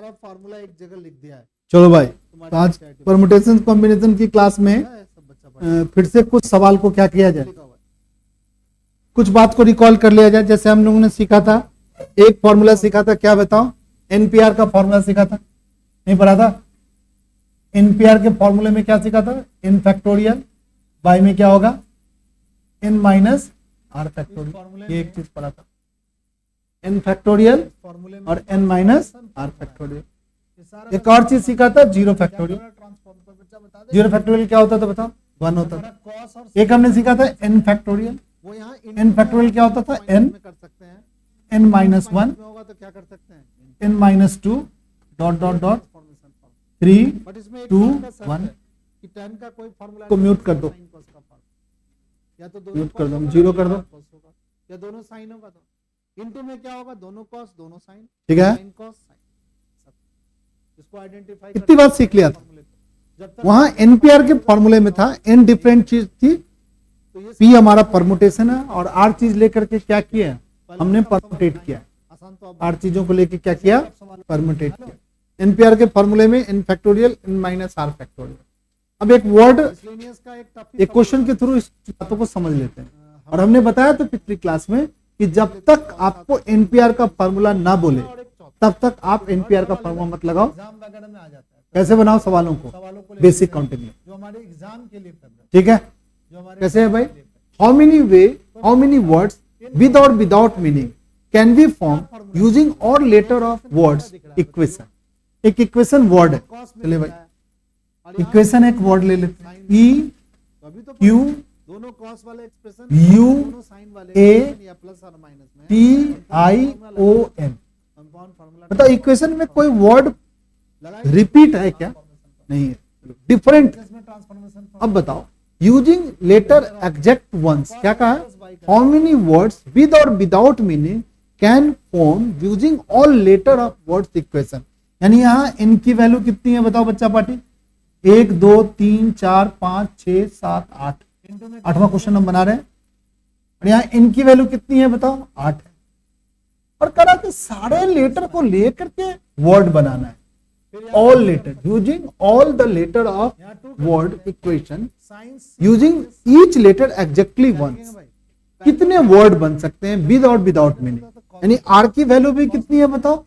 सारा फार्मूला एक जगह लिख दिया है। चलो भाई, तो आज परमुटेशन कॉम्बिनेशन की क्लास में फिर से कुछ सवाल को क्या किया जाए, कुछ बात को रिकॉल कर लिया जाए। जैसे हम लोगों ने सीखा था, एक फॉर्मूला सीखा था, क्या बताओ, एनपीआर का फॉर्मूला सीखा था, नहीं पढ़ा था? एनपीआर के फॉर्मूले में क्या सीखा था? एन फैक्टोरियल बाई में क्या होगा, एन माइनस आर फैक्टोरियल। ये एक चीज पढ़ा था, एन फैक्टोरियल और एन माइनस आर फैक्टोरियल। एक और चीज सीखा था, जीरो फैक्टोरियल। जीरो फैक्टोरियल क्या होता था बताओ? 1 होता था। एक हमने सीखा था एन फैक्टोरियल। एन फैक्टोरियल क्या होता था? N N minus 1 N minus 2 dot dot dot 3 2 1 को म्यूट कर दो, या तो म्यूट कर दो, जीरो कर दो, या दोनों साइन होगा तो इनटू में क्या होगा, दोनों कॉस दोनों साइन, ठीक है? साइन कॉस साइन, इसको आइडेंटिफाई इतनी बात सीख लिया था। वहां एनपीआर के फॉर्मूले में था, एन डिफरेंट चीज थी, पी हमारा परमुटेशन है, और आर चीज लेकर के क्या किया, हमने परमुटेट किया। आर चीजों को लेकर क्या किया, परमुटेट किया। एनपीआर के फॉर्मूले में N factorial N minus R factorial. अब एक वर्ड, एक क्वेश्चन के थ्रू इस बातों को समझ लेते हैं। और हमने बताया था पिछली क्लास में कि जब तक आपको एनपीआर का फॉर्मूला ना बोले तब तक आप एनपीआर का फॉर्मूला मत लगाओ। कैसे बनाओ सवालों को, बेसिक काउंटिंग में, जो हमारे एग्जाम के लिए, ठीक है? कैसे है भाई? हाउ मेनी वर्ड्स विद और without meaning can be form using और लेटर ऑफ वर्ड्स इक्वेशन। एक इक्वेशन वर्ड है, चलिए भाई इक्वेशन एक वर्ड ले लेते हैं, ई क्यू दोनों कॉस वाले एक्सप्रेशन, यू दोनों साइन वाले ए या प्लस और माइनस में टी आई ओ एन। बताओ इक्वेशन में कोई वर्ड रिपीट है क्या? नहीं है, डिफरेंट। अब बताओ, यूजिंग लेटर एग्जैक्ट वंस, क्या कहा? हाउ मेनी वर्ड्स विद और without meaning can form using all letter of words equation. यानी यहाँ n की वैल्यू कितनी है बताओ बच्चा पार्टी? 1 2 3 4 5 6 7 8, 8वां क्वेश्चन हम बना रहे हैं। और यहाँ n की वैल्यू कितनी है बताओ? 8 है। और करा कि सारे लेटर को लेकर के वर्ड बनाना है, all letter using all the letter of word equation using each letter exactly once. कितने वर्ड बन सकते हैं विद और विदाउट मीनिंग? यानी आर की वैल्यू भी कितनी है बताओ?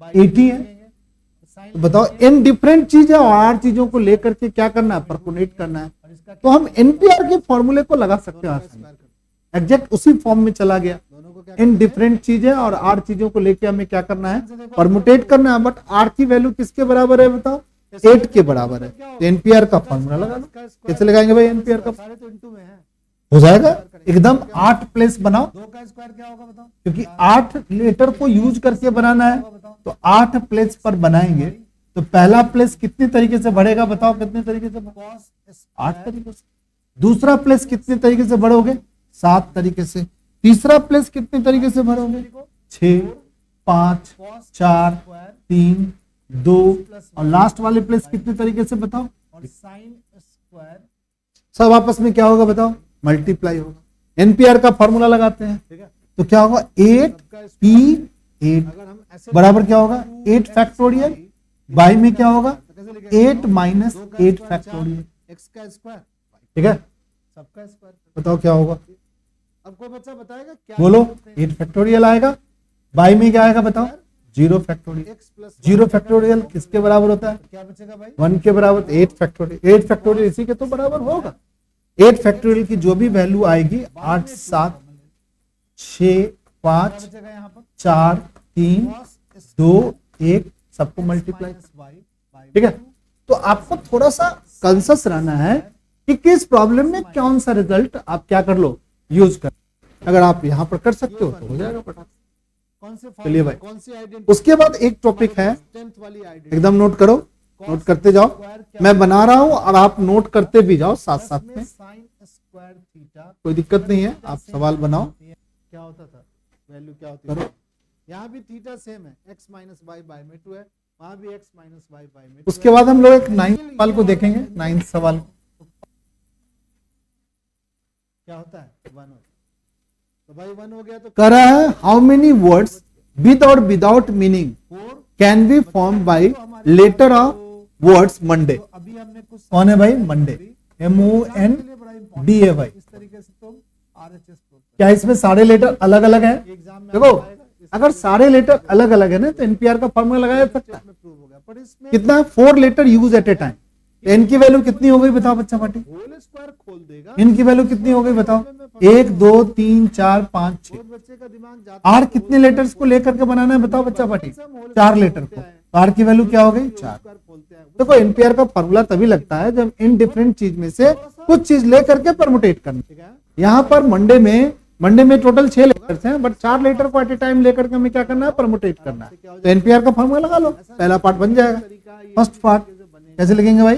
80 है। तो बताओ इन डिफरेंट चीज है और आर चीजों को लेकर के क्या करना है, परकोनेट करना है। तो हम एनपीआर के फॉर्मूले को लगा सकते हैं, एग्जैक्ट उसी फॉर्म में चला गया। इन डिफरेंट चीजें और आर चीजों को लेकर हमें क्या करना है, परमुटेट करना है। बट आर की वैल्यू किसके बराबर है बताओ? 8 के बराबर है। तो एनपीआर का फॉर्मूला लगा लो। कैसे लगाएंगे भाई एनपीआर का? हो जाएगा एकदम 8 प्लेस बनाओ, 2 का स्क्वायर क्या होगा बताओ? क्योंकि 8 लेटर को यूज करके बनाना है, तो 8 प्लेस पर बनाएंगे। तो पहला प्लेस कितने तरीके से बढ़ेगा बताओ? कितने तरीके से? 8 तरीके से। दूसरा प्लेस कितने तरीके से बढ़ोगे? 7 तरीके से। तीसरा प्लेस कितने तरीके से भरोगे? 6 5 4 3 2, और लास्ट वाले प्लेस कितने तरीके से बताओ? साइन स्क्वायर सब आपस में क्या होगा बताओ? मल्टीप्लाई होगा। एनपीआर का फॉर्मूला लगाते हैं, ठीक है? तो क्या होगा? 8 पी 8 बराबर क्या होगा? 8 फैक्टोरियल बाई में क्या होगा? 8 माइनस 8 फैक्टोरियल, x का स्क्वायर, ठीक है? सबका स्क्वायर। बताओ क्या होगा? अब कोई बच्चा बताएगा क्या? बोलो। 8 फैक्टोरियल आएगा, बाई में क्या आएगा बताओ? 0 फैक्टोरियल। x प्लस 0 फैक्टोरियल किसके बराबर होता है? क्या बचेगा भाई? 1 के बराबर। 8 फैक्टोरियल, 8 फैक्टोरियल इसी के तो बराबर होगा। 8 फैक्टोरियल की जो भी वैल्यू आएगी, 8 7 6 5 बचेगा यहाँ पर 4 3 2 1, सबको मल्टीप्लाई, ठीक है? तो आपको थोड़ा सा कंसस रहना है कि किस प्रॉब्लम में कौन सा रिजल्ट आप क्या कर लो, यूज कर। अगर आप यहाँ पर कर सकते हो तो हो जाएगा फटाफट। कौन से चलिए भाई, कौन सी आइडेंटिटी? उसके बाद एक टॉपिक है, 10th वाली आइडेंटिटी एकदम नोट करो, नोट करते जाओ। मैं बना रहा हूं और आप नोट करते भी जाओ साथ साथ में, साइन स्क्वायर थीटा। कोई दिक्कत नहीं है। आप सवाल बनाओ, क्या होता था, वैल्यू क्या होती है? यहाँ भी थीटा सेम है, x माइनस वाई बाई में 2 है, वहां भी x माइनस वाई बाई में 2 उसके बाद हम लोग एक 9th सवाल को देखेंगे। 9th सवाल क्या होता है? 1 होता है। तो भाई 1 हो गया तो कर रहा है, हाउ मेनी वर्ड्स विद और without meaning 4 can be form by letter of words Monday. अभी हमने कुछ कौन है भाई? Monday, MONDAY। इस तरीके से तुम RHS क्या इसमें सारे लेटर अलग अलग हैं? एग्जाम में देखो, अगर सारे लेटर अलग अलग है ना तो एनपीआर का फॉर्मूला लगाया जा सकता है। प्रूव हो गया, पर इसमें कितना? 4 letter use at a time. N की वैल्यू कितनी हो गई बताओ बच्चा पार्टी? होल स्क्वायर खोल देगा। एन की वैल्यू कितनी हो गई बताओ? 1 2 3 4 5 6। और बच्चे का दिमाग जाता आर कितने लेटर्स को लेकर के बनाना है बताओ बच्चा पार्टी? 4 लेटर को। तो आर की वैल्यू क्या हो गई? 4। खोलते हैं देखो एनपीआर का फॉर्मूला तभी लगता है जब इन डिफरेंट चीज में से कुछ चीज लेकर के परमुटेट करना। ठीक है। यहाँ पर मंडे में टोटल 6 लेटर्स हैं, बट 4 लेटर को एट ए टाइम लेकर के हमें क्या करना है? परमुटेट करना है। तो एनपीआर का फॉर्मूला लगा लो, पहला पार्ट बन जाएगा। फर्स्ट पार्ट कैसे लिखेंगे भाई?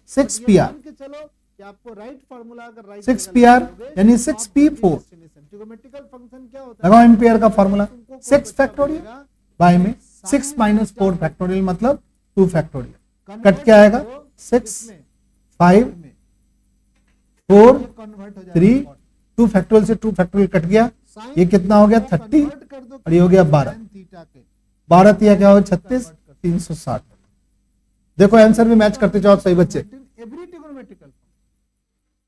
6PR, मान के चलो कि आपको राइट फार्मूला अगर राइट 6PR यानी 6P4। ट्रिगोमेट्रिकल फंक्शन क्या होता है? लगाओ एनपीआर का फॉर्मूला 6 फैक्टोरियल बाय में 6 माइनस 4 फैक्टोरियल मतलब 2 फैक्टोरियल। कट क्या आएगा? 6 5 4 कन्वर्ट हो 3 2 फैक्टोरियल से 2 फैक्टोरियल कट गया। ये कितना हो गया? 30 और ये हो गया 12। 12 तिया क्या हो गया? 36 360। देखो आंसर में मैच करते जाओ सही बच्चे। एवरी ट्रिगोमेट्रिकल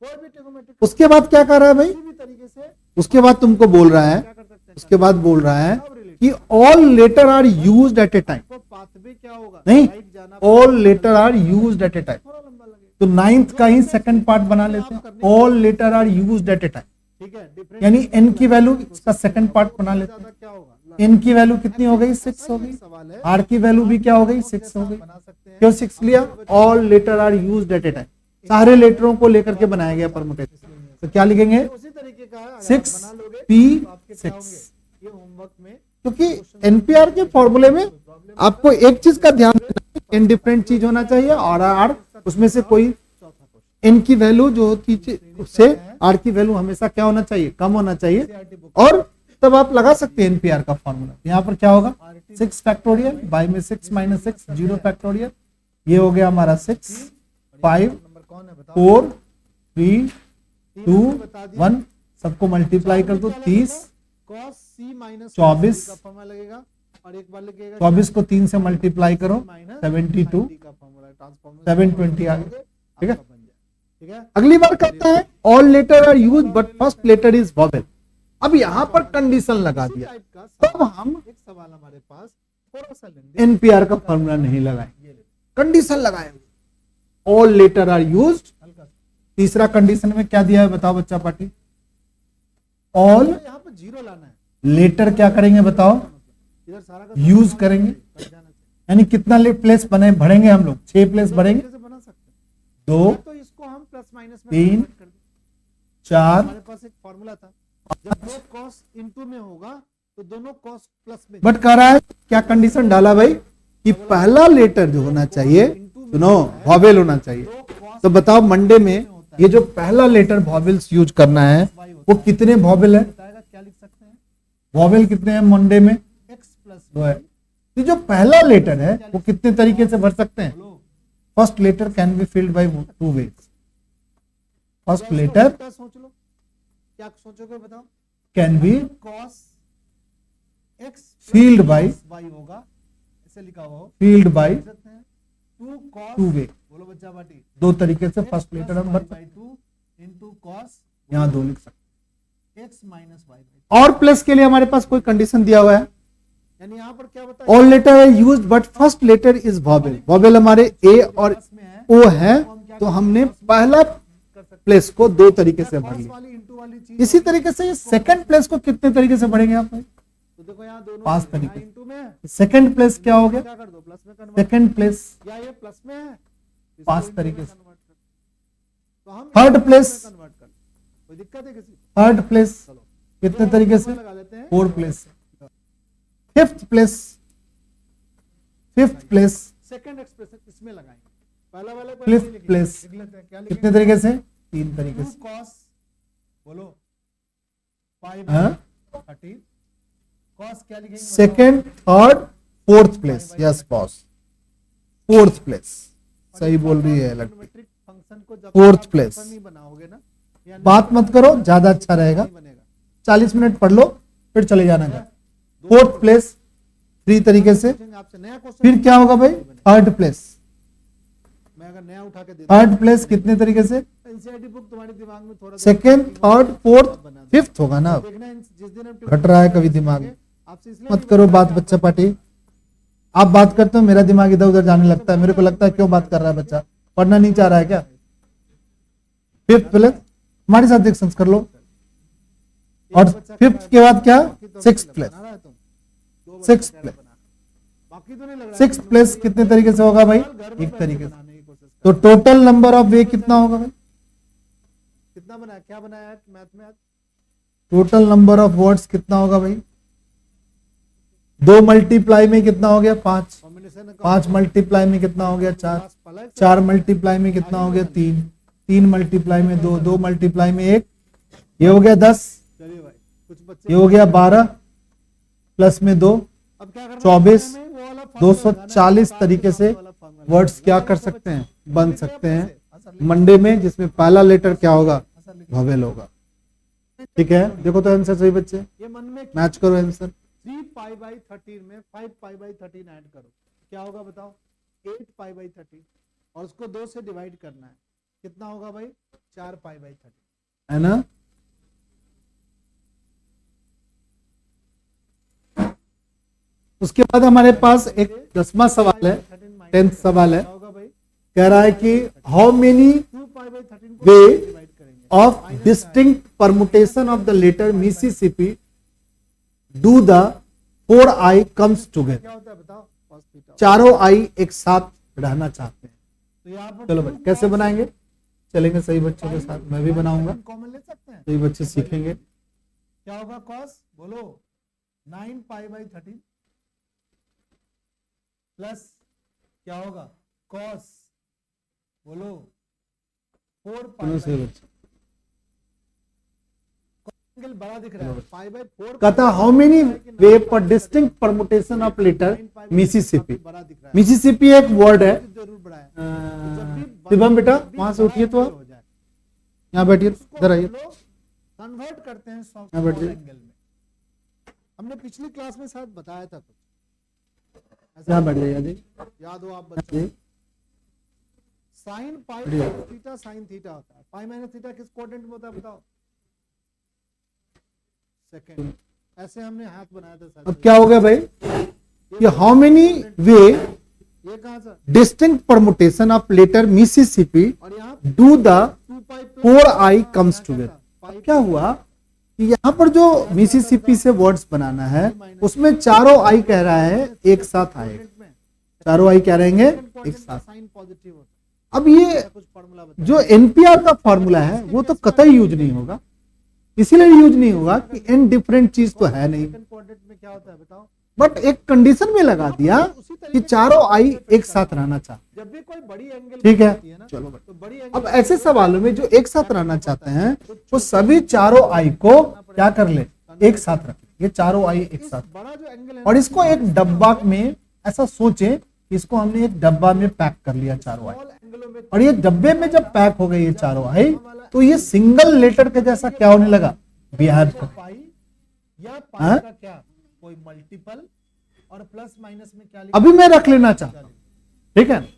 कोई भी ट्रिगोमेट्रिकल उसके बाद क्या कर रहा है भाई? किसी भी तरीके से उसके बाद तुमको बोल रहा है, क्या कर सकते हैं? उसके बाद बोल रहा है कि all letter are used at a time. तो पाथवे क्या होगा? नहीं, राइट जाना all letter are used at a time. थोड़ा लंबा लगेगा। तो 9th का ही सेकंड पार्ट बना लेते हैं, all letter are used at a time. ठीक है। डिफरेंट यानी एन की वैल्यू इसका सेकंड पार्ट बना लेते हैं। क्या होगा? एन की वैल्यू कितनी हो गई? 6 हो गई। सवाल है आर की वैल्यू भी क्या हो गई? 6 हो गई। बना सकते हैं। क्यों 6 लिया? All letter are used at a time, सारे लेटरों को लेकर के बनाया गया परमुटेशन। तो क्या लिखेंगे? उसी तरीके का है, अगर 6 आप बना लोगे P तो आपके क्या 6। होंगे? ये होमवर्क में क्योंकि एनपीआर के फॉर्मूले में आपको एक चीज का ध्यान देना है, इन डिफरेंट चीज होना चाहिए और आर उसमें से कोई चौथा क्वेश्चन एन की वैल्यू जो होती है उससे आर की वैल्यू हमेशा क्या होना चाहिए? कम होना चाहिए। और तब आप लगा सकते हैं एनपीआर का फॉर्मूला। यहाँ पर क्या होगा? 6 फैक्टोरियल बाय में 6 माइनस 6 0 फैक्टोरियल। ये हो गया हमारा 6 5 नंबर कौन है बताओ? 4 3 2 1। सबको मल्टीप्लाई कर दो 30। cos c माइनस 24 का फॉर्मूला लगेगा और एक बार लगेगा 24 को 3 से मल्टीप्लाई करो माइनस 72 का फॉर्मूला ट्रांसफॉर्म 720 आ गया। ठीक है। ठीक है। अगली बार कहता है all letter are use but first letter is vowel. अब यहाँ पर कंडीशन लगा दिया, टाइप का तब हम एक सवाल हमारे पास थोड़ा सा लेंगे। एनपीआर का फॉर्मूला नहीं लगाए, कंडीशन लगाए ऑल लेटर आर यूज्ड। हल्का सा तीसरा कंडीशन में क्या दिया है बताओ बच्चा पार्टी? ऑल यहाँ पर जीरो लाना है, लेटर क्या करेंगे बताओ? इधर सारा का यूज करेंगे। कट जाना चाहिए। यानी कितना प्लेस बने भरेंगे हम लोग? 6 प्लेस भरेंगे। कैसे बना सकते हैं? 2 तो इसको हम प्लस माइनस में 3 convert कर दें। 4 हमारे पास एक फॉर्मूला था, जब दो कॉस इनटू में होगा तो दोनों कॉस प्लस में बट कह रहा है क्या कंडीशन डाला भाई कि पहला लेटर जो होना चाहिए सुनो वॉवेल होना चाहिए। दो कॉस तो बताओ मंडे में ये जो पहला लेटर वॉवेल्स यूज करना है वो कितने वॉवेल है? बताएगा। क्या लिख सकते हैं? वॉवेल कितने हैं मंडे में? x प्लस 2 है। तो जो पहला लेटर है वो कितने तरीके से भर सकते हैं? First letter can be filled by 2 ways. First letter सोच लो, क्या सोचोगे बताओ? Can be cos x filled by y होगा, ऐसे लिखा हुआ हो फील्ड बाय सकते हैं 2 cos 2 वे। बोलो बच्चा बाटी 2 तरीके से फर्स्ट लेटर हम भर सकते हैं। 2 इनटू cos यहाँ 2 लिख सकते x माइनस y हैं। और प्लस के लिए हमारे पास कोई कंडीशन दिया हुआ है। यानी यहाँ पर क्या बताया? ऑल लेटर है used but first letter is vowel. Vowel हमारे ए और में है ओ है, तो हमने पहला प्लेस को 2 तरीके से भर cos लिया। वाली इनटू वाली चीज इसी तरीके से सेकंड प्लेस को कितने तरीके से भरेंगे आप? तो देखो यहाँ दोनों 5 तरीके। इनटू में है, सेकंड प्लेस क्या हो गया? क्या कर दो प्लस में कन्वर्ट, सेकंड प्लेस या ये प्लस में है 5 तरीके से। तो हम थर्ड प्लेस कन्वर्ट कर, कोई दिक्कत है किसी को? थर्ड प्लेस चलो कितने तरीके से? लगा लेते हैं 4 place. Fifth place second expression इसमें लगाएंगे, पहला वाले को Fifth ऐसे लिख place। लेते हैं। क्या कितने तरीके से? 3 तरीके से। cos बोलो 5 हाँ? 30 cos क्या लिखेंगे? Second third fourth place. Yes boss, fourth place सही बोल रही है लड़की। ट्रिग्नोमेट्रिक फंक्शन को जब Fourth आप place। नहीं बनाओगे ना, या बात मत करो, ज्यादा अच्छा रहेगा। नहीं बनेगा। 40 मिनट पढ़ लो फिर चले जाना घर। फोर्थ प्लेस 3 तरीके से। आपसे नया क्वेश्चन फिर क्या होगा भाई, थर्ड प्लेस। मैं अगर नया उठा के देता थर्ड प्लेस कितने तरीके से, एनसीईआरटी बुक तुम्हारे दिमाग में थोड़ा सेकेंड, थर्ड, फोर्थ, फिफ्थ होगा ना। देखना जिस दिन हम घट रहा है कभी दिमाग में। आपसे इसलिए मत करो बात बच्चा पार्टी, आप बात करते हो मेरा दिमाग इधर उधर जाने लगता है, मेरे को लगता है क्यों बात कर रहा है बच्चा, पढ़ना नहीं चाह रहा है क्या। फिफ्थ प्लेस हमारे साथ डिस्कस कर लो, और फिफ्थ के बाद क्या, सिक्स प्लेस। सिक्स प्लेस, बाकी तो नहीं लग रहा सिक्स प्लेस कितने तरीके से होगा भाई, एक तरीके से। तो टोटल नंबर ऑफ वे कितना होगा भाई, कितना बनाया, क्या बनाया मैथ में आज, टोटल नंबर ऑफ वर्ड्स कितना होगा भाई, 2 मल्टीप्लाई में कितना हो गया 5, कॉम्बिनेशन 5 मल्टीप्लाई में कितना हो गया 4, 4 मल्टीप्लाई में कितना हो गया 3, 3 मल्टीप्लाई में 2, 2 मल्टीप्लाई में 1, ये हो गया 10, चलिए भाई कुछ बच्चे ये हो गया 12 प्लस में 2, अब क्या करना 24, है, वो वाला 240 तरीके से वर्ड्स क्या कर सकते हैं, बन सकते हैं मंडे में, जिसमें पहला लेटर क्या होगा, वोवेल होगा। ठीक है, देखो तो आंसर सही बच्चे, ये मन में मैच करो आंसर। 3 पाई बाई 13 में 5 पाई बाई 13 ऐड करो, क्या होगा बताओ, 8 पाई बाई 13, और उसको 2 से डिवाइड करना है, कितना होगा भाई, 4 पाई बाई 13, है ना। उसके बाद हमारे पास एक 10वां सवाल है, 10th सवाल है, क्या होगा भाई, कह रहा है कि हाउ मेनी 2 पाई बाई 13 को वे डिवाइड करेंगे, of distinct permutation of the letter Mississippi do the 4 I comes together. क्या होता है बताओ, cos थीटा। चारों आई एक साथ रहना चाहते हैं। तो यहाँ पर चलो भाई कैसे बनाएंगे, चलेंगे सही बच्चों के साथ, मैं भी बनाऊंगा, कॉमन ले सकते हैं, सही बच्चे सीखेंगे। क्या होगा cos, बोलो 9 पाई बाई 13 प्लस क्या होगा cos, बोलो 4 पाई चलो सही बाई, बच्चे, एंगल बड़ा दिख रहा है, पाई बाई 4 कहता how many way for distinct permutation of letter Mississippi. बड़ा दिख रहा है, मिसिसिपी एक वर्ड है, जरूर बड़ा है, शिवम बेटा वहां से उठिए तो आप यहाँ बैठिए, इधर आइए, कन्वर्ट करते हैं यहाँ बैठ जाइए। एंगल में, हमने पिछली क्लास में शायद बताया था कुछ यहाँ बैठ जाइए, याद हो आप बच्चों, sine pi theta sine theta होता है, पाई माइनस थीटा किस क्वाड्रेंट में होता है बताओ, सेकंड, ऐसे हमने हाथ बनाया था शायद। अब क्या हो गया भाई, कि हाउ मेनी वे ये कहां से, distinct permutation of letter Mississippi और यहाँ do the 2 pi 4 I comes together. क्या हुआ कि यहाँ पर जो मिसिसिपी से वर्ड्स बनाना है उसमें चारों आई कह रहा है एक साथ आएगा, चारों आई कह रहेंगे एक साथ। साइन पॉजिटिव होता अब ये है, कुछ फार्मूला बता, जो एनपीआर का फॉर्मूला है वो तो कतई यूज नहीं होगा, इसीलिए यूज नहीं होगा कि एन डिफरेंट चीज तो है नहीं, सेकंड क्वाड्रेंट में क्या होता है बताओ, बट एक कंडीशन में लगा दिया कि चारों आई एक साथ रहना चाहते जब भी कोई बड़ी एंगल ठीक है। होती है ना, चलो तो बड़ी एंगल अब ऐसे सवालों में जो एक साथ रहना चाहते हैं वो सभी चारों आई को क्या कर ले, एक साथ रख, ये चारों आई एक साथ, बड़ा जो एंगल है और इसको एक डब्बा में ऐसा सोचे, इसको हमने एक डब्बा में पैक कर लिया चारों आई, एंगलों में और ये डब्बे में जब पैक हो गई ये चारों आई तो ये सिंगल लेटर के जैसा क्या होने लगा, बिहेव कर। पाई या हाँ? पाई का क्या कोई मल्टीपल और प्लस माइनस में क्या अभी मैं रख लेना चाहता हूं, ठीक है,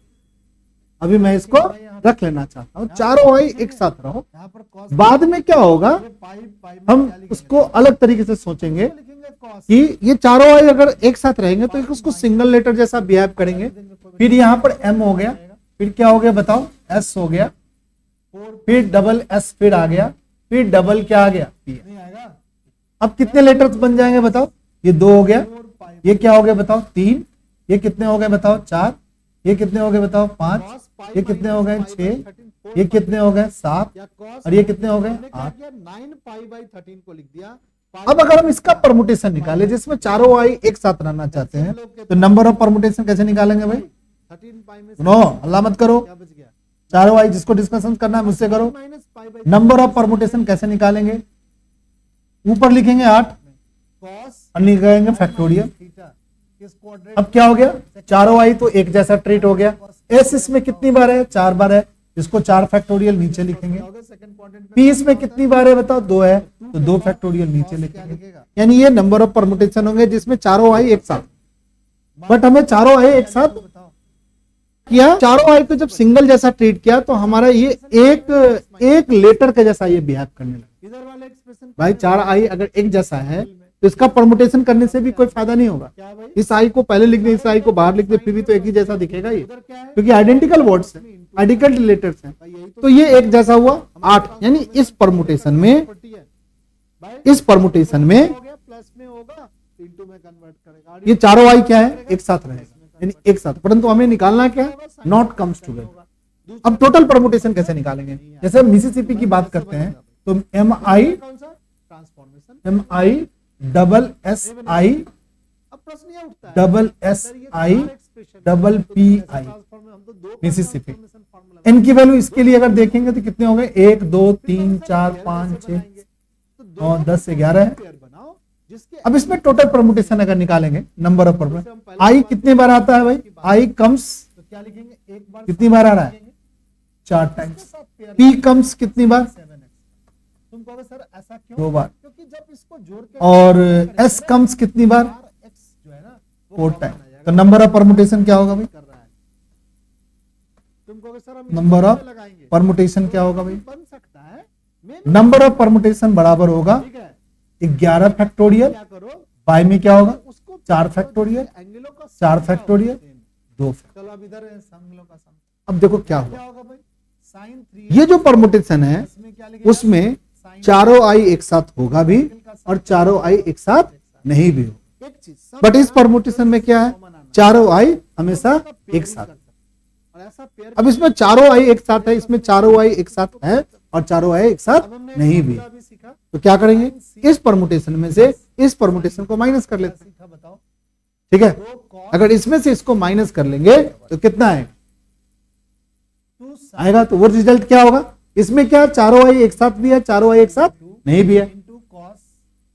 अभी मैं इसको रख लेना चाहता हूं, चारों आई एक साथ रहो, यहाँ पर cos बाद में क्या होगा पाई पाई में हम क्या लिखेंगे? उसको अलग तरीके से सोचेंगे लिखेंगे cos, कि ये चारों आई अगर एक साथ रहेंगे तो उसको सिंगल लेटर जैसा बिहेव करेंगे। फिर यहाँ पर एम हो गया, फिर क्या हो गया बताओ, एस हो गया, 4 फिर डबल एस फिर आ गया, फिर डबल क्या आ गया, पी। नहीं आएगा, अब कितने लेटर्स बन जाएंगे बताओ, ये 2 हो गया, 4 पाई ये क्या हो गया बताओ 3, ये कितने हो गए बताओ 4, ये कितने हो गए बताओ 5, cos पाई ये कितने हो गए माइनस 6, 5/13, 4 ये कितने हो गए 7, या cos और ये कितने हो गए हमने क्या 8। किया 9 पाई बाई 13 को लिख दिया, अब अगर हम इसका परमुटेशन निकाले जिसमें चारों आई एक साथ रहना चाहते हैं तो नंबर ऑफ परमुटेशन कैसे निकालेंगे भाई, 13 पाई में नो अल्लाह मत करो, क्या बच गया, चारों आई जिसको डिस्कशन करना है मुझसे करो। Minus pi by number of permutation कैसे निकालेंगे, ऊपर लिखेंगे 8 cos और निकालेंगे फैक्टोरियल। थीटा किस क्वाड्रेंट, अब क्या हो गया, चारों आई तो एक जैसा ट्रीट हो गया, एस इसमें कितनी बार है 4 बार है, इसको 4 फैक्टोरियल नीचे लिखेंगे। सेकंड क्वाड्रेंट में पी इसमें कितनी बार है बताओ 2 है, तो 2 फैक्टोरियल नीचे लिखेंगे, यानी ये नंबर ऑफ परमुटेशन होंगे जिसमें चारों आई एक साथ। बट हमें चारों आई एक साथ किया, चारों आई को जब सिंगल जैसा ट्रीट किया तो हमारा ये एक लेटर का जैसा ये बिहेव करने लगा। इधर वाला एक्सप्रेशन भाई चार आई अगर एक जैसा है तो इसका परमुटेशन करने से भी कोई फायदा नहीं होगा। क्या भाई, इस आई को पहले लिख दे, इस आई को बाहर लिख दे, फिर भी तो एक ही जैसा दिखेगा ये, उधर क्या है क्योंकि आइडेंटिकल वर्ड्स है, आइडेंटिकल लेटर्स हैं। भाई, यही तो ये एक जैसा हुआ 8, यानी इस परमुटेशन में, प्रॉपर्टी है भाई। इस परमुटेशन में हो गया प्लस में होगा इनटू में कन्वर्ट करेगा, ये चारों आई क्या है, एक साथ रहेगा, यानी एक साथ, परंतु हमें निकालना क्या है, नॉट कम्स टुगेदर। अब टोटल परमुटेशन कैसे निकालेंगे, जैसे मिसिसिपी की बात करते हैं तो एम आई कौन सा transformation, M I double S I अब प्रश्न ये उठता है double S I double P I हम तो दो मिसिसिपी। ट्रांसफॉर्मेशन फार्मूला इनकी वैल्यू इसके लिए अगर देखेंगे तो कितने हो गए, 1 2 3 4 5 6 9 10 11 है। पेयर बनाओ जिसके अब इसमें टोटल परमुटेशन अगर निकालेंगे, नंबर ऑफ परमुटेशन, आई कितने बार आता है भाई, आई कम्स तो क्या लिखेंगे, एक बार कितनी बार आ रहा है, 4 टाइम्स, पी कम्स कितनी बार, 7x। तुम कहोगे सर ऐसा क्यों, 2 बार, क्योंकि जब इसको जोड़ के और एस कम्स कितनी बार, x जो है ना 4 टाइम। तो नंबर ऑफ परमुटेशन क्या होगा भाई, कर रहा है। तुम कहोगे सर हम नंबर ऑफ लगाएंगे, परमुटेशन क्या होगा भाई, बन सकता है नंबर ऑफ परमुटेशन बराबर होगा ठीक है। 11 फैक्टोरियल, क्या करो बाय में क्या होगा, उसको 4 फैक्टोरियल, एंगलों का 4 फैक्टोरियल, 2 फैक्टोरियल। चलो अब इधर है एंगलों का सम, अब देखो क्या क्या हुआ, होगा भाई, sin 3 ये जो परमुटेशन है इसमें क्या लिखेगा, उसमें चारों आई एक साथ होगा भी और चारों आई एक साथ नहीं भी होगा, एक चीज सब बट इस परमुटेशन में क्या है, चारों आई हमेशा एक साथ। और ऐसा पेयर अब इसमें चारों आई एक साथ है, इसमें चारों आई एक साथ है और चारों आई एक साथ नहीं भी है। भी सीखा तो क्या करेंगे, इस परमुटेशन में से इस परमुटेशन को माइनस कर लेते हैं, सीखा बताओ, ठीक है। दो cos अगर इसमें से इसको माइनस कर लेंगे तो कितना आएगा, 2 sin आएगा तो वो रिजल्ट क्या होगा, इसमें क्या है, चारों आई एक साथ भी है, चारों आई एक साथ नहीं भी है, into cos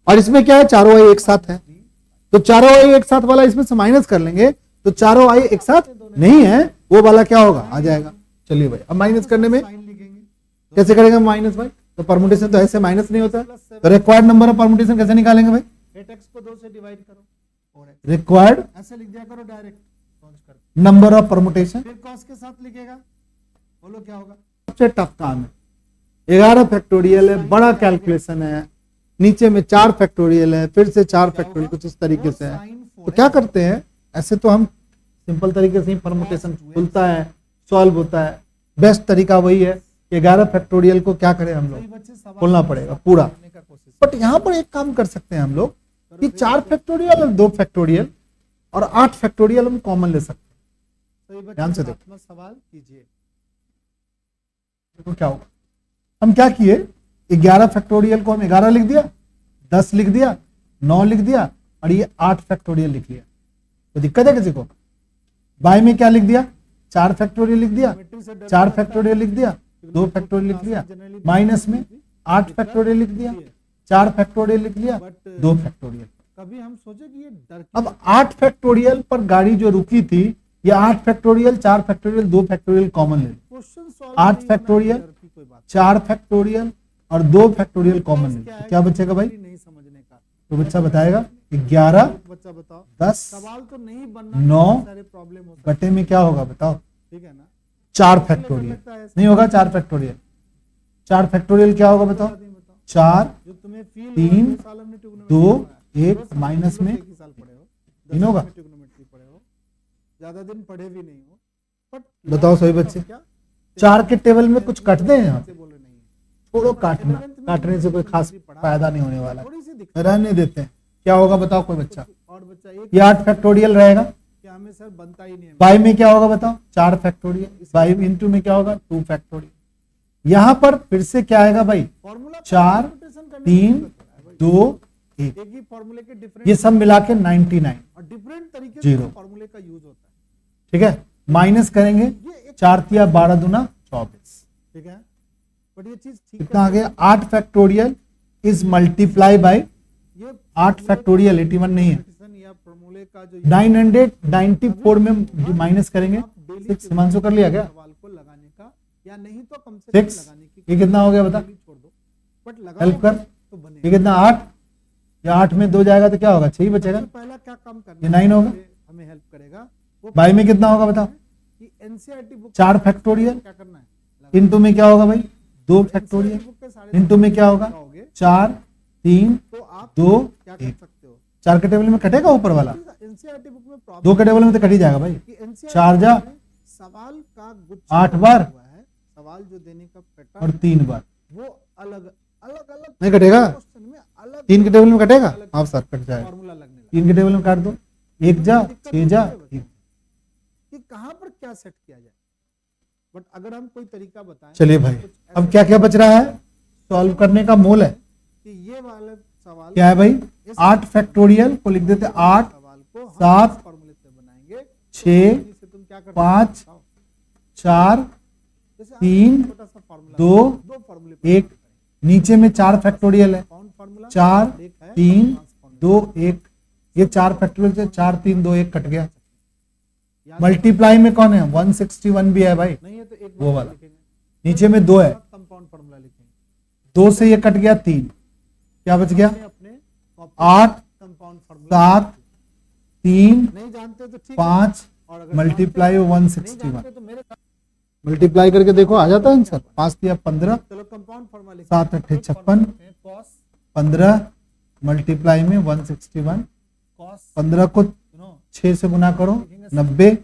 और इसमें क्या है, चारों आई एक साथ है। तो चारों आई एक साथ वाला इसमें से माइनस कर लेंगे तो चारों आई एक साथ नहीं है, वो वाला क्या होगा, आ जाएगा। चलिए भाई, अब माइनस करने में sin लिखेंगे, कैसे करेंगे माइनस भाई, तो परमुटेशन तो ऐसे माइनस नहीं होता है। तो रिक्वायर्ड नंबर ऑफ परमुटेशन कैसे निकालेंगे भाई, 8x को 2 से डिवाइड करो और x रिक्वायर्ड ऐसे लिख दिया करो डायरेक्ट सॉल्व कर, नंबर ऑफ परमुटेशन। फिर cos के साथ लिखेगा, बोलो क्या होगा, सबसे टफ काम है, 11 फैक्टोरियल है, बड़ा कैलकुलेशन है, नीचे में 4 फैक्टोरियल है, फिर से 4 फैक्टोरियल, कुछ इस तरीके से है। तो क्या करते हैं, ऐसे तो हम सिंपल तरीके से ही परमुटेशन खुलता है, सॉल्व होता है, बेस्ट तरीका वही है कि 11 फैक्टोरियल को क्या करें हम लोग, बच्चे सवाल खोलना पड़ेगा पूरा। करने का कोशिश, बट यहाँ पर एक काम कर सकते हैं हम लोग कि 4 फैक्टोरियल और 2 फैक्टोरियल और 8 फैक्टोरियल हम कॉमन ले सकते सही बच्चे ध्यान से देखो। आत्मा सवाल कीजिए, हैं। देखो क्या होगा, हम क्या किए, 11 फैक्टोरियल को हम 11 लिख दिया, 10 लिख दिया, 9 लिख दिया और ये 8 फैक्टोरियल लिख लिया। तो दिक्कत है किसी को, बाय में क्या लिख दिया, 4 फैक्टोरियल लिख दिया, 4 फैक्टोरियल लिख दिया, 2 फैक्टोरियल लिख दिया, माइनस में 8 फैक्टोरियल लिख दिया, 4 फैक्टोरियल लिख लिया, 2 फैक्टोरियल। कभी हम सोचे कि ये डर की अब 8 फैक्टोरियल पर गाड़ी जो रुकी थी, ये 8 फैक्टोरियल, 4 फैक्टोरियल, 2 फैक्टोरियल कॉमन ले ली, क्वेश्चन सॉल्व 8 फैक्टोरियल, डर की कोई बात 4 फैक्टोरियल और 2 फैक्टोरियल कॉमन ले ली। तो क्या बचेगा भाई, नहीं समझने का, तो बच्चा बताएगा 11 बच्चा बताओ, 10 सवाल तो नहीं बनना, 9 सारे प्रॉब्लम हो सकते बटे में क्या होगा बताओ, ठीक है ना, 4 फैक्टोरियल नहीं होगा, 4 फैक्टोरियल, 4 फैक्टोरियल क्या होगा बताओ, 4 जो तुम्हें फील 3 साल हमने trigonometry 2 पढ़ाया। 1 माइनस में एक ही साल पढ़े हो, 3 होगा। ट्रिग्नोमेट्री पढ़े हो, ज्यादा दिन पढ़े भी नहीं हो, बट बताओ सही बच्चे, क्या 4 के टेबल में कुछ कट दें यहाँ, से बोल रहे नहीं है, छोड़ो काटना, काटने से कोई खास फायदा नहीं होने वाला, थोड़ी सी दिक्कत रहने देते हैं। क्या होगा बताओ कोई बच्चा, और बच्चा एक ये 8 फैक्टोरियल रहेगा, क्या हमें सर बनता ही नहीं है, बाई में क्या होगा बताओ, 4 फैक्टोरियल, बाई इंटू में क्या होगा 2 फैक्टोरियल। यहाँ पर फिर से क्या आएगा भाई, फॉर्मूला 4 3 2 1, एक ही फॉर्मूले के डिफरेंट ये सब मिला के 99, और डिफरेंट तरीके से जीरो। फॉर्मूले का यूज होता है, ठीक है। माइनस करेंगे, ये एक 4 तिया 12 दूना 24, ठीक है, बट ये चीज ठीक कितना आ गया, 8 फैक्टोरियल इज मल्टीप्लाई बाय ये 8 फैक्टोरियल 81 नहीं है, फॉर्मूलेशन या फॉर्मूले का जो 994 में माइनस करेंगे, डेली 6 हिमांशु कर लिया क्या, सवाल को लगाने का, या नहीं तो कम से कम 6 लगाने की ये कितना हो गया बता, डेली छोड़ दो, बट हेल्प लगाओ कर, तो बने। ये कितना 8 या 8 में 2 जाएगा तो क्या होगा, 6 ही बचेगा, सबसे पहला क्या काम करना ये 9 होगा, हमें हेल्प करेगा। वो बाई में कितना होगा बताओ? कि एनसीईआरटी बुक 4 फैक्टोरियल क्या करना है, इंटू में क्या होगा भाई 2 फैक्टोरियल बुक के सारे इंटू में क्या होगा लगाओगे 4 3 तो आप 2 क्या कर 1। सकते हो। 4 के टेबल में कटेगा ऊपर वाला, एनसीईआरटी बुक में 2 के टेबल में तो कट ही जाएगा भाई। कि NCERT 4 जा में सवाल का गुच्छ 8 बार हुआ है, सवाल जो देने का और पैटर्न 3 बार वो अलग अलग अलग नहीं कटेगा। क्वेश्चन में अलग 3 के टेबल में कटेगा, हाँ सर कट जाएगा। फॉर्मूला लगने लगा। 3 के टेबल में काट दो, 1 जा 6 जा 1। कि कहाँ पर क्या सेट किया जाए, बट अगर हम कोई तरीका बताएं। चलिए भाई अब क्या क्या बच रहा है सॉल्व करने का मोल है कि ये वाले सवाल क्या है भाई 8 फैक्टोरियल को लिख देते 8 सवाल को 7 फॉर्मूले से बनाएंगे 6 से तुम क्या कर 5 4 3 2 1। नीचे में 4 फैक्टोरियल है 4 3 2 1। ये 4 फैक्टोरियल से 4 3 2 1 कट गया। मल्टीप्लाई में कौन है 161 भी है भाई, नहीं है तो एक वो वाला नीचे में 2 है, कंपाउंड फार्मूला लिखेंगे। 2 से ये कट गया 3, क्या बच गया अपने 8 कंपाउंड फार्मूला 7 3 नहीं जानते तो ठीक 5 और अगर मल्टीप्लाई नहीं 161 जानते तो मेरे साथ मल्टीप्लाई करके देखो आ जाता है आंसर। 5 दिया 15 चलो कंपाउंड फार्मूला लिखें। 7 8 56 कॉस 15 मल्टीप्लाई में 161 कॉस 15 को सुनो 6 से गुना करो 90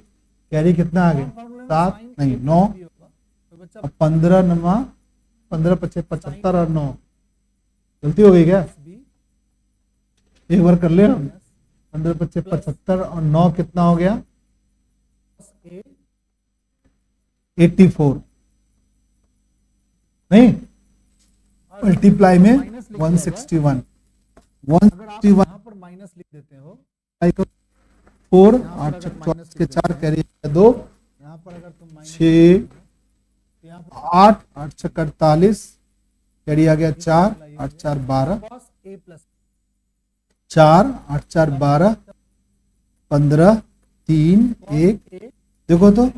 कैरी कितना आ गया 7 नहीं 9 तो बच्चा अब 15 नमा 15 25 75 और 9 गलती हो गई क्या बी एक बार कर ले हम 15 25 75 और 9 कितना हो गया ए 84 नहीं मल्टीप्लाई में 161 अगर आप 161 यहाँ पर माइनस लिख देते हो 4 8 24 के 4 कैरी 2 यहाँ पर अगर तुम माइनस 6 यहाँ 8 8 6 48 कैरी आ गया 4 8 4 12 कॉस ए प्लस 4 8 4 12 15 3 1 ए देखो तो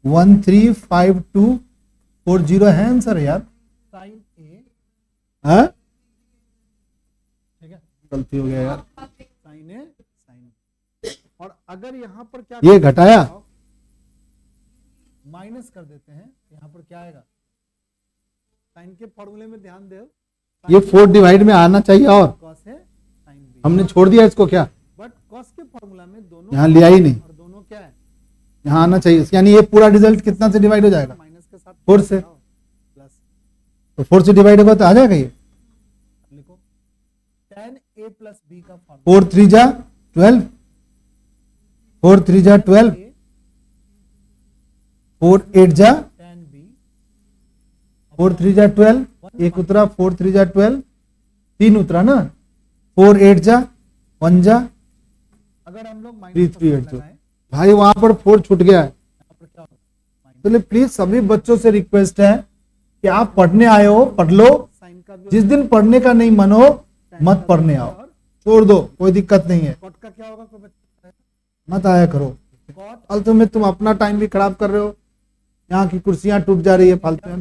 135240 है आंसर यार। साइन ए हाँ ठीक है गलती हो गया यार साइन ए साइन और अगर यहाँ पर क्या ये घटाया माइनस कर देते हैं यहाँ पर क्या आएगा साइन के फॉर्मूले में ध्यान दो ये 4 डिवाइड में आना चाहिए और कॉस है साइन बी हमने छोड़ दिया इसको क्या बट कॉस के फॉर्मूला में दोनों यहाँ लिया ही नहीं और दोनों क्या है यहाँ आना चाहिए यानी ये पूरा रिजल्ट कितना से डिवाइड हो जाएगा माइनस के साथ 4 से प्लस तो 4 से डिवाइड होगा तो आ जाएगा ये लिखो tan a प्लस बी का फॉर्मूला 4 3 जा 12 4 3 जा 12 4 8 जा tan b 4 3 जा 12 एक उतरा 4 3 जा 12 3 उतरा ना 4 8 जा 1 जा अगर हम लोग 3 माइनस 3 8 जो भाई वहां पर 4 छूट गया है। पर क्या होगा तो प्लीज सभी बच्चों से रिक्वेस्ट है कि आप पढ़ने आए हो पढ़ लो, साइन का भी जिस दिन पढ़ने का नहीं मन हो मत पढ़ने आओ, छोड़ दो कोई दिक्कत नहीं है, कॉट का क्या होगा कोई बच्चा मत आया करो। कॉट फालतू में तुम अपना टाइम भी खराब कर रहे हो, यहाँ की कुर्सियां टूट जा रही है फालतू में।